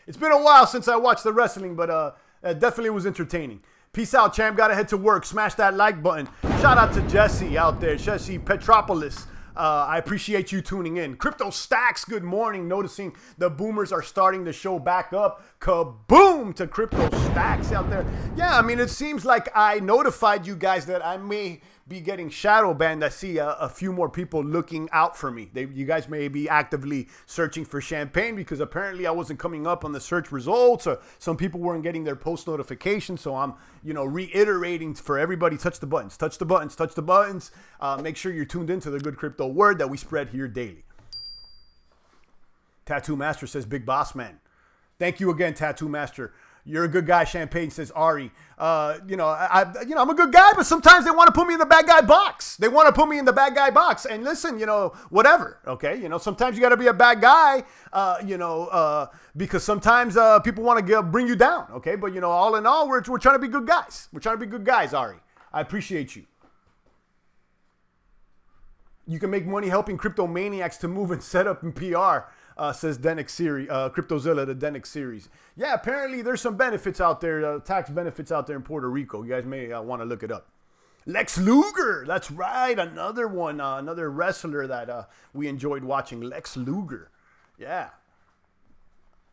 It's been a while since I watched the wrestling, but it definitely was entertaining. Peace out, champ. Got to head to work. Smash that like button. Shout out to Jesse out there. Jesse Petropolis. I appreciate you tuning in. Crypto Stacks, good morning. Noticing the boomers are starting to show back up. Kaboom to Crypto Stacks out there. Yeah, I mean, it seems like I notified you guys that I may be getting shadow banned. I see a few more people looking out for me. You guys may be actively searching for champagne because apparently I wasn't coming up on the search results, or some people weren't getting their post notifications. So I'm, reiterating for everybody, touch the buttons, touch the buttons, touch the buttons. Make sure you're tuned into the good crypto word that we spread here daily. Tattoo Master says, Big Boss Man. Thank you again, Tattoo Master. You're a good guy, Champagne, says Ari. I'm a good guy, but sometimes they want to put me in the bad guy box. They want to put me in the bad guy box. And listen, whatever, okay? Sometimes you got to be a bad guy, because sometimes people want to bring you down, okay? But, all in all, we're trying to be good guys. We're trying to be good guys, Ari. I appreciate you. You can make money helping crypto maniacs to move and set up in PR. Says Denix series, CryptoZilla, the Denix series. Yeah, apparently there's some benefits out there, tax benefits out there in Puerto Rico. You guys may want to look it up. Lex Luger, that's right, another one, another wrestler that we enjoyed watching. Lex Luger, yeah.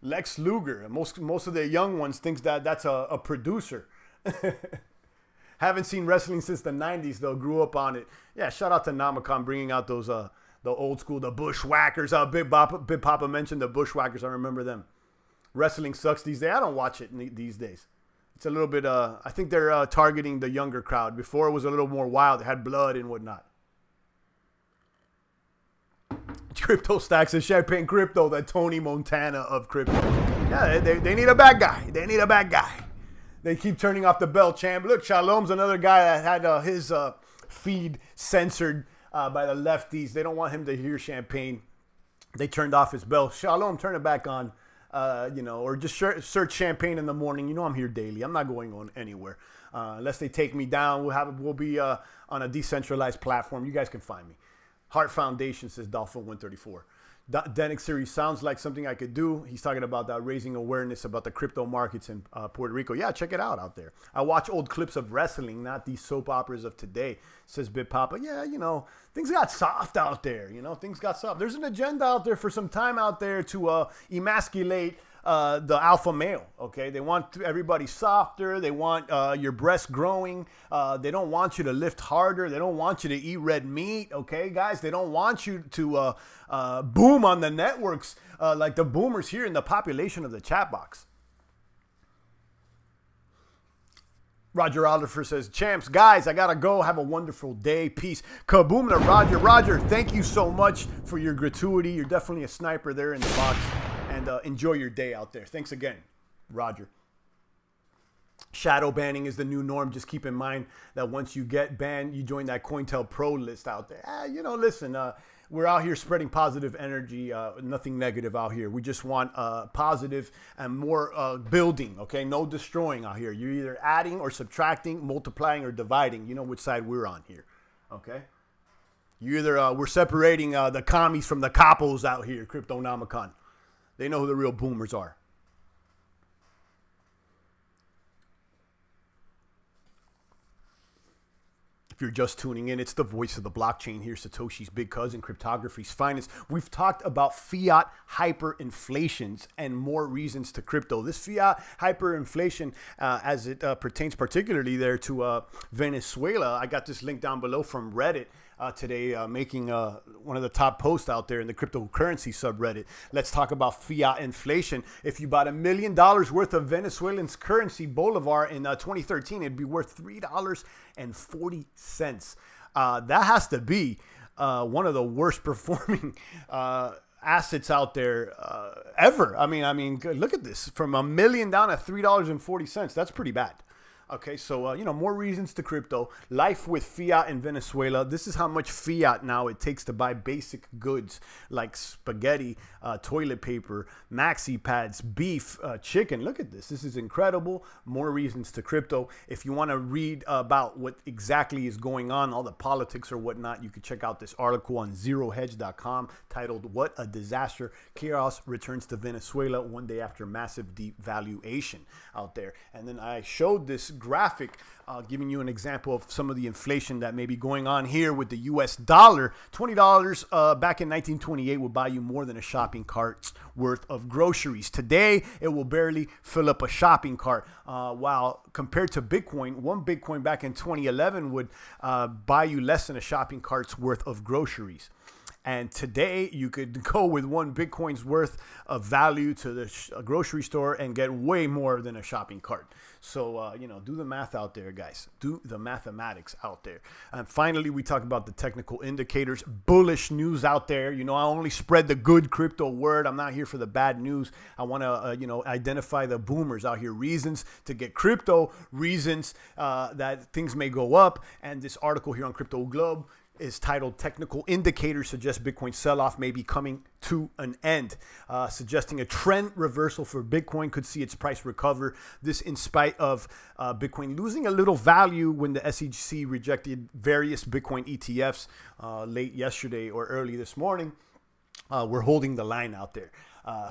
Lex Luger. Most of the young ones thinks that that's a producer. Haven't seen wrestling since the 90s though. Grew up on it. Yeah, shout out to Namakan bringing out those the old school, the bushwhackers. Big Papa mentioned the bushwhackers. I remember them. Wrestling sucks these days. I don't watch it these days. It's a little bit, I think they're targeting the younger crowd. Before it was a little more wild. It had blood and whatnot. Crypto Stacks is Champagne Crypto, the Tony Montana of crypto. Yeah, they need a bad guy. They need a bad guy. They keep turning off the bell, champ. Look, Shalom's another guy that had his feed censored by the lefties. They don't want him to hear Champagne. They turned off his bell. Shalom, turn it back on, or just search Champagne in the morning. I'm here daily. I'm not going on anywhere. Unless they take me down, we'll be on a decentralized platform. You guys can find me. Heart Foundation, says Dolphin 134. Denix series sounds like something I could do. He's talking about that, raising awareness about the crypto markets in Puerto Rico. Yeah, check it out there. I watch old clips of wrestling, not these soap operas of today, says Big Papa. Yeah, things got soft out there. Things got soft. There's an agenda out there for some time out there to emasculate the alpha male, okay? They want everybody softer. They want your breasts growing. They don't want you to lift harder. They don't want you to eat red meat, okay, guys? They don't want you to boom on the networks like the boomers here in the population of the chat box. Roger Oliver says, champs, guys, I gotta go. Have a wonderful day. Peace. Kaboom to Roger. Roger, thank you so much for your gratuity. You're definitely a sniper there in the box. And enjoy your day out there. Thanks again, Roger. Shadow banning is the new norm. Just keep in mind that once you get banned, you join that CoinTelPro list out there. Listen, we're out here spreading positive energy, nothing negative out here. We just want positive and more building, okay? No destroying out here. You're either adding or subtracting, multiplying or dividing. You know which side we're on here, okay? You either, we're separating the commies from the capos out here, Cryptonomicon. They know who the real boomers are. If you're just tuning in, it's the voice of the blockchain here, Satoshi's big cousin, cryptography's finest. We've talked about fiat hyperinflations and more reasons to crypto. This fiat hyperinflation, as it pertains particularly there to Venezuela, I got this link down below from Reddit today, making one of the top posts out there in the cryptocurrency subreddit. Let's talk about fiat inflation. If you bought $1 million worth of Venezuelan currency, Bolívar, in 2013, it'd be worth $3.40. That has to be one of the worst performing assets out there ever. I mean, look at this, from $1 million down to $3.40. That's pretty bad. Okay, so, more reasons to crypto. Life with fiat in Venezuela. This is how much fiat now it takes to buy basic goods like spaghetti, toilet paper, maxi pads, beef, chicken. Look at this. This is incredible. More reasons to crypto. If you want to read about what exactly is going on, all the politics or whatnot, you can check out this article on zerohedge.com titled, "What a Disaster. Chaos Returns to Venezuela One Day After Massive Devaluation" out there. And then I showed this graphic giving you an example of some of the inflation that may be going on here with the US dollar. $20 back in 1928 will buy you more than a shopping cart's worth of groceries. Today, it will barely fill up a shopping cart. While compared to Bitcoin, one Bitcoin back in 2011 would buy you less than a shopping cart's worth of groceries. And today, you could go with one Bitcoin's worth of value to the grocery store and get way more than a shopping cart. So, do the math out there, guys. Do the mathematics out there. And finally, we talk about the technical indicators. Bullish news out there. I only spread the good crypto word. I'm not here for the bad news. I want to, identify the boomers out here. Reasons to get crypto. Reasons that things may go up. And this article here on Crypto Globe is titled "Technical Indicators Suggest Bitcoin Sell-Off May Be Coming to an End," suggesting a trend reversal for Bitcoin could see its price recover. This in spite of Bitcoin losing a little value when the SEC rejected various Bitcoin ETFs late yesterday or early this morning. We're holding the line out there.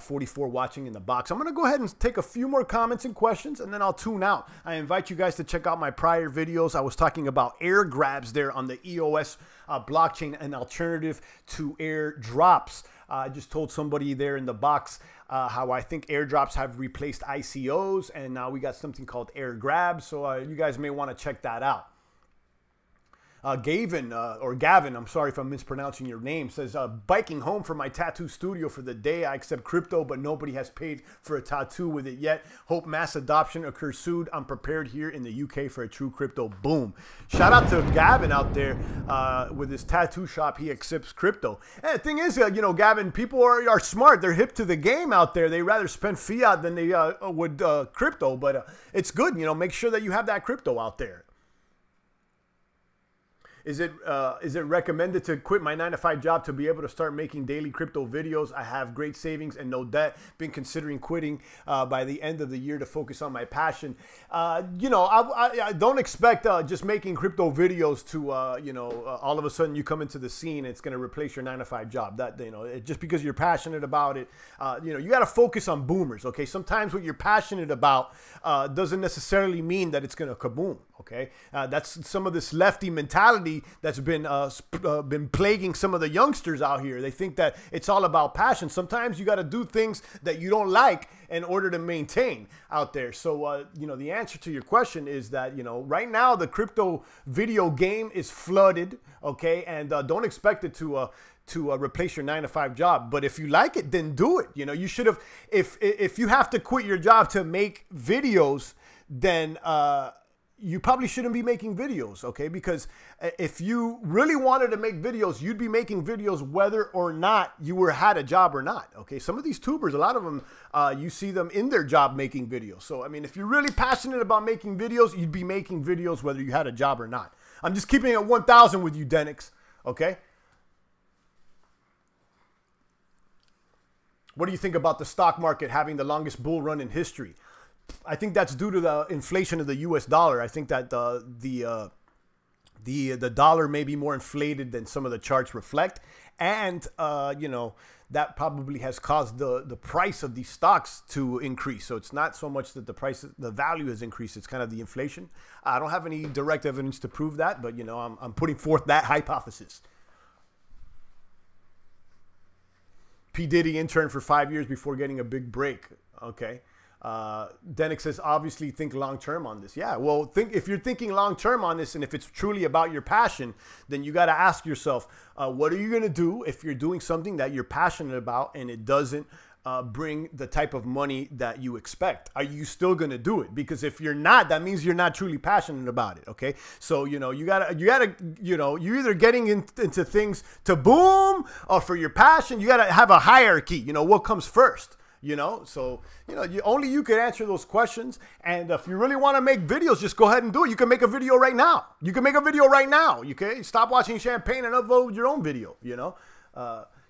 44 watching in the box. I'm going to go ahead and take a few more comments and questions, and then I'll tune out. I invite you guys to check out my prior videos. I was talking about air grabs there on the EOS blockchain, an alternative to airdrops. I just told somebody there in the box how I think airdrops have replaced ICOs, and now we got something called air grabs. So you guys may want to check that out. Gavin, I'm sorry if I'm mispronouncing your name, says, biking home from my tattoo studio for the day. I accept crypto, but nobody has paid for a tattoo with it yet. Hope mass adoption occurs soon. I'm prepared here in the UK for a true crypto boom. Shout out to Gavin out there with his tattoo shop. He accepts crypto. And the thing is, Gavin, people are smart. They're hip to the game out there. They rather spend fiat than they would crypto, but it's good. Make sure that you have that crypto out there. Is it recommended to quit my 9-to-5 job to be able to start making daily crypto videos? I have great savings and no debt. Been considering quitting by the end of the year to focus on my passion. I don't expect just making crypto videos to, all of a sudden you come into the scene and it's going to replace your 9-to-5 job. That, just because you're passionate about it, you got to focus on boomers, okay? Sometimes what you're passionate about doesn't necessarily mean that it's going to kaboom, okay? That's some of this lefty mentality that's been plaguing some of the youngsters out here. They think that it's all about passion. Sometimes you got to do things that you don't like in order to maintain out there. So, the answer to your question is that, right now the crypto video game is flooded, okay? And don't expect it to replace your 9-to-5 job. But if you like it, then do it. You should have, if you have to quit your job to make videos, then, you probably shouldn't be making videos, okay? Because if you really wanted to make videos, you'd be making videos whether or not you had a job or not, okay? Some of these tubers, a lot of them, you see them in their job making videos. So, I mean, if you're really passionate about making videos, you'd be making videos whether you had a job or not. I'm just keeping it 1,000 with you, Denix, okay? What do you think about the stock market having the longest bull run in history? I think that's due to the inflation of the U.S. dollar. I think that the dollar may be more inflated than some of the charts reflect, and you know, that probably has caused the price of these stocks to increase. So it's not so much that the value has increased; it's kind of the inflation. I don't have any direct evidence to prove that, but you know, I'm putting forth that hypothesis. P. Diddy interned for 5 years before getting a big break. Okay. Denix says, obviously think long-term on this. Yeah, well, if you're thinking long-term on this, and if it's truly about your passion, then you got to ask yourself, what are you going to do if you're doing something that you're passionate about and it doesn't bring the type of money that you expect? Are you still going to do it? Because if you're not, that means you're not truly passionate about it. Okay. So, you know, you gotta, you know, you're either getting into things to boom or for your passion. You got to have a hierarchy, you know, what comes first. You know, so, you know, only you can answer those questions. And if you really want to make videos, just go ahead and do it. You can make a video right now. You can make a video right now. Okay. Stop watching Champagne and upload your own video. You know,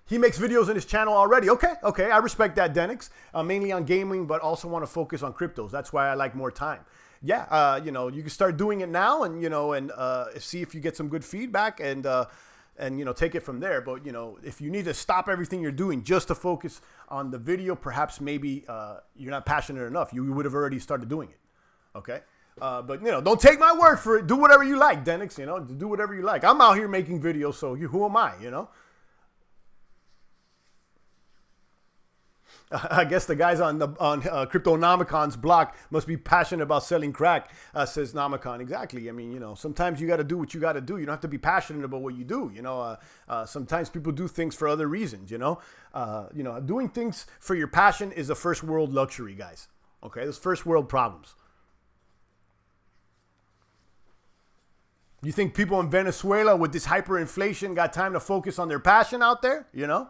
he makes videos in his channel already. Okay. Okay. I respect that, Denix. Mainly on gaming, but also want to focus on cryptos. That's why I like more time. Yeah. You know, you can start doing it now and, you know, and see if you get some good feedback and, you know, take it from there. But, you know, if you need to stop everything you're doing just to focus on the video, perhaps maybe you're not passionate enough. You would have already started doing it. Okay. But, you know, don't take my word for it. Do whatever you like, Denix, you know, do whatever you like. I'm out here making videos, so who am I, you know? I guess the guys on Cryptonomicon's block must be passionate about selling crack, says Nomicon. Exactly. I mean, you know, sometimes you got to do what you got to do. You don't have to be passionate about what you do. You know, sometimes people do things for other reasons, you know. Doing things for your passion is a first world luxury, guys. Okay, there's first world problems. You think people in Venezuela with this hyperinflation got time to focus on their passion out there, you know?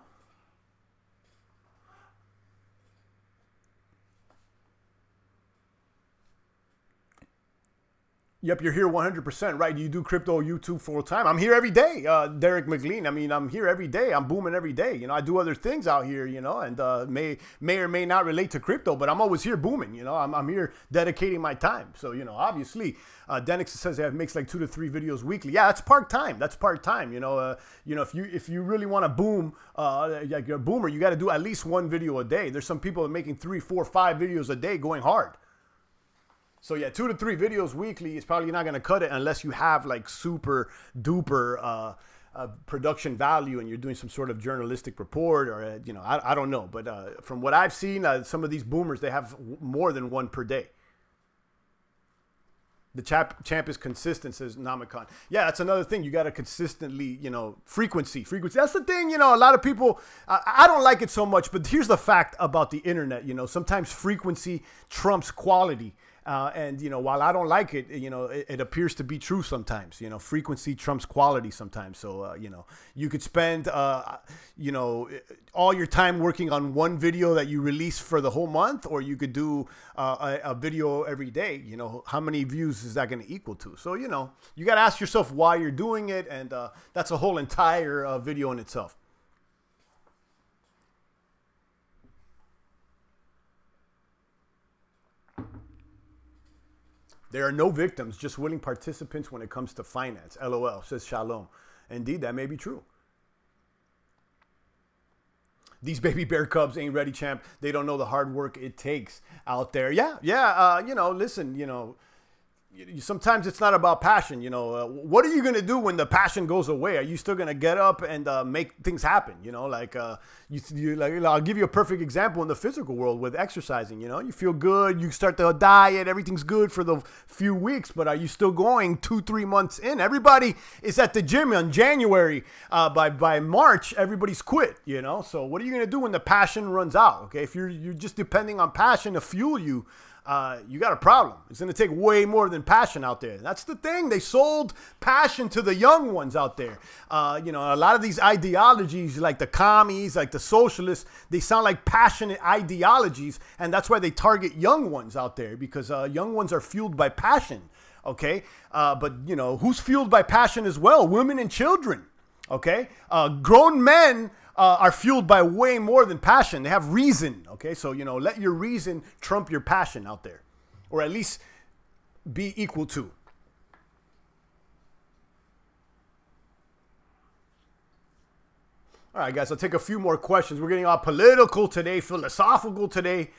Yep, you're here 100%, right? You do crypto YouTube full time. I'm here every day, Derek McLean. I mean, I'm here every day. I'm booming every day. You know, I do other things out here, you know, and may or may not relate to crypto, but I'm always here booming. You know, I'm here dedicating my time. So, you know, obviously, Denix says he makes like 2 to 3 videos weekly. Yeah, that's part time. That's part time. You know, if you really want to boom, like a boomer, you got to do at least 1 video a day. There's some people that are making 3, 4, 5 videos a day going hard. So yeah, 2 to 3 videos weekly is probably not going to cut it unless you have like super duper production value and you're doing some sort of journalistic report or, you know, I don't know. But from what I've seen, some of these boomers, they have more than 1 per day. The champ is consistent, says Namicon. Yeah, that's another thing. You got to consistently, you know, frequency. That's the thing, you know, a lot of people, I don't like it so much, but here's the fact about the internet, you know, sometimes frequency trumps quality. And, you know, while I don't like it, you know, it appears to be true sometimes. You know, frequency trumps quality sometimes. So, you know, you could spend, you know, all your time working on 1 video that you release for the whole month, or you could do a video every day. You know, how many views is that going to equal to? So, you know, you got to ask yourself why you're doing it. And that's a whole entire video in itself. There are no victims, just willing participants when it comes to finance. LOL, says Shalom. Indeed, that may be true. These baby bear cubs ain't ready, champ. They don't know the hard work it takes out there. Yeah, you know, listen, you know, sometimes it's not about passion. You know, what are you going to do when the passion goes away? Are you still going to get up and make things happen? You know, like, like, I'll give you a perfect example in the physical world with exercising. You know, you feel good, you start the diet, everything's good for the few weeks, but are you still going 2-3 months in? Everybody is at the gym in January. By March, everybody's quit, you know? So what are you going to do when the passion runs out? Okay. If you're just depending on passion to fuel you, you got a problem. It's going to take way more than passion out there. That's the thing. They sold passion to the young ones out there. You know, a lot of these ideologies, like the commies, like the socialists, they sound like passionate ideologies, and that's why they target young ones out there, because young ones are fueled by passion. Okay, but you know who's fueled by passion as well? Women and children. Okay, grown men are fueled by way more than passion. They have reason. Okay, so you know, let your reason trump your passion out there, or at least be equal to. All right, guys, I'll take a few more questions. We're getting all political today, philosophical today.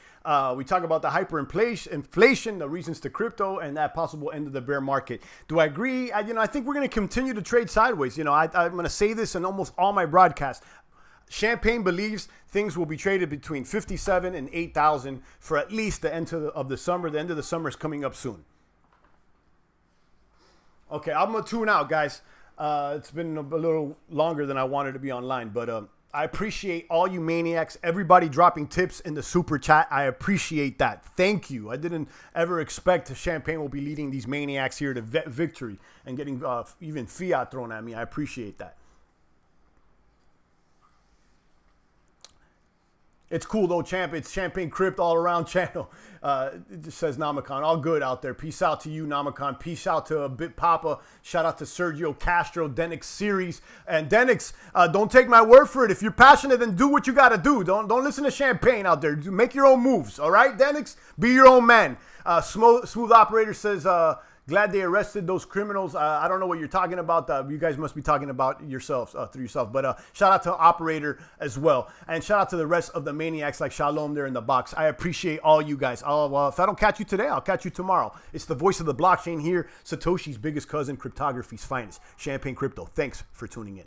We talk about the hyperinflation, the reasons to crypto, and that possible end of the bear market. Do I agree? You know, I think we're going to continue to trade sideways. You know, I'm going to say this in almost all my broadcasts. Champagne believes things will be traded between 57 and 8,000 for at least the end of the summer. The end of the summer is coming up soon. Okay, I'm going to tune out, guys. It's been a little longer than I wanted to be online, but I appreciate all you maniacs, everybody dropping tips in the super chat. I appreciate that. Thank you. I didn't ever expect Champagne will be leading these maniacs here to victory and getting even fiat thrown at me. I appreciate that. It's cool though, champ. It's Champagne Crypt all around channel. It just says Namakan. All good out there. Peace out to you, Namakan. Peace out to Bit Papa. Shout out to Sergio Castro, Denix Series. And Denix, don't take my word for it. If you're passionate, then do what you got to do. Don't listen to Champagne out there. Make your own moves. All right, Denix? Be your own man. Smooth Operator says, glad they arrested those criminals. I don't know what you're talking about. You guys must be talking about yourselves, through yourself. But shout out to Operator as well. And shout out to the rest of the maniacs like Shalom there in the box. I appreciate all you guys. If I don't catch you today, I'll catch you tomorrow. It's the voice of the blockchain here. Satoshi's biggest cousin, cryptography's finest. Champagne Crypto. Thanks for tuning in.